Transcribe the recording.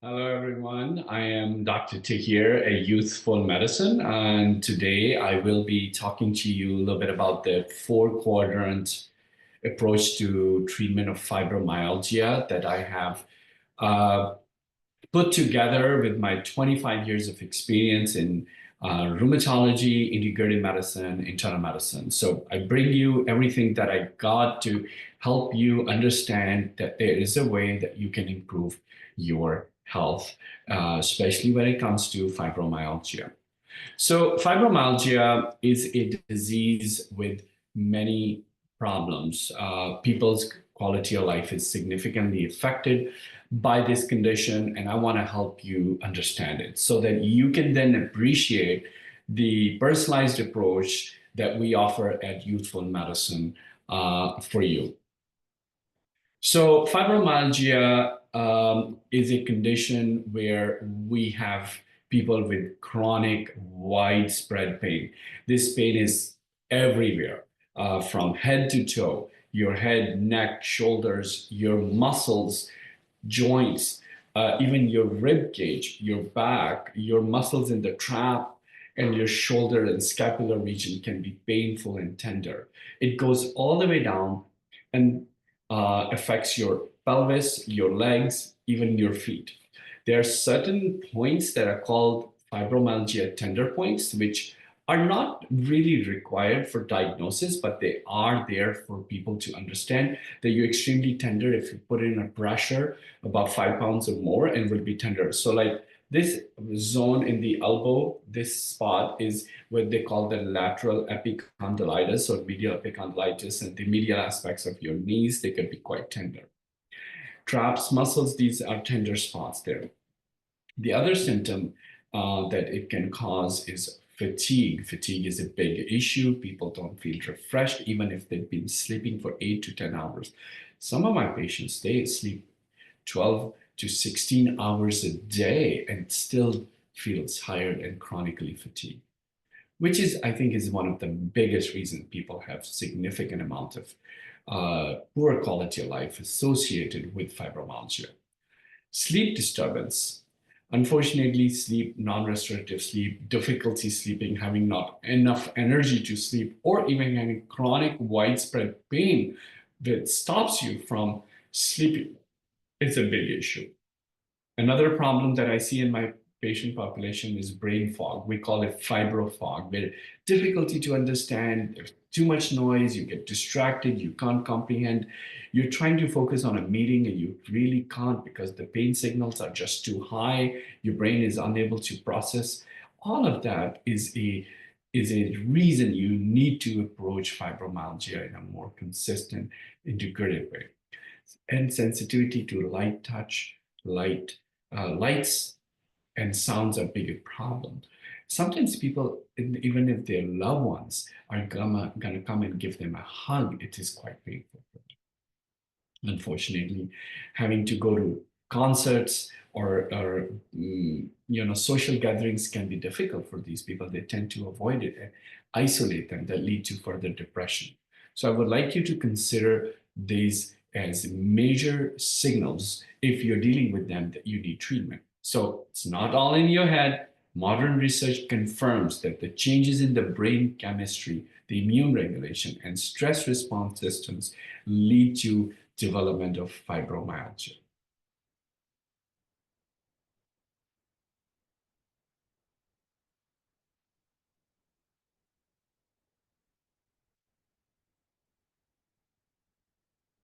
Hello, everyone. I am Dr. Tahir, a youthful medicine, and today I will be talking to you a little bit about the four-quadrant approach to treatment of fibromyalgia that I have uh, put together with my 25 years of experience in rheumatology, integrated medicine, internal medicine. So I bring you everything that I got to help you understand that there is a way that you can improve your health, especially when it comes to fibromyalgia. So fibromyalgia is a disease with many problems. People's quality of life is significantly affected by this condition, and I want to help you understand it so that you can then appreciate the personalized approach that we offer at Youthful Medicine for you. So fibromyalgia is a condition where we have people with chronic, widespread pain. This pain is everywhere, from head to toe, your head, neck, shoulders, your muscles, joints, even your rib cage, your back, your muscles in the trap, and your shoulder and scapular region can be painful and tender. It goes all the way down and affects your pelvis, your legs, even your feet. There are certain points that are called fibromyalgia tender points, which are not really required for diagnosis, but they are there for people to understand that you're extremely tender if you put in a pressure about 5 pounds or more and will be tender. So like this zone in the elbow, this spot is what they call the lateral epicondylitis or medial epicondylitis, and the medial aspects of your knees, they can be quite tender. Traps, muscles, these are tender spots there. The other symptom that it can cause is fatigue. Fatigue is a big issue. People don't feel refreshed, even if they've been sleeping for 8 to 10 hours. Some of my patients, they sleep 12 to 16 hours a day and still feel tired and chronically fatigued, which is, I think, is one of the biggest reasons people have significant amount of poor quality of life associated with fibromyalgia. Sleep disturbance. Unfortunately, sleep, non-restorative sleep, difficulty sleeping, having not enough energy to sleep, or even having chronic widespread pain that stops you from sleeping is a big issue. Another problem that I see in my patient population is brain fog. We call it fibro fog, where difficulty to understand, there's too much noise, you get distracted, you can't comprehend. You're trying to focus on a meeting and you really can't because the pain signals are just too high. Your brain is unable to process. All of that is a reason you need to approach fibromyalgia in a more consistent, integrated way. And sensitivity to light touch, lights and sounds are a big problem. Sometimes people, even if their loved ones are gonna come and give them a hug, it is quite painful. Unfortunately, having to go to concerts or social gatherings can be difficult for these people. They tend to avoid it and isolate them, that lead to further depression. So I would like you to consider these as major signals if you're dealing with them that you need treatment. So it's not all in your head. Modern research confirms that the changes in the brain chemistry, the immune regulation, and stress response systems lead to development of fibromyalgia.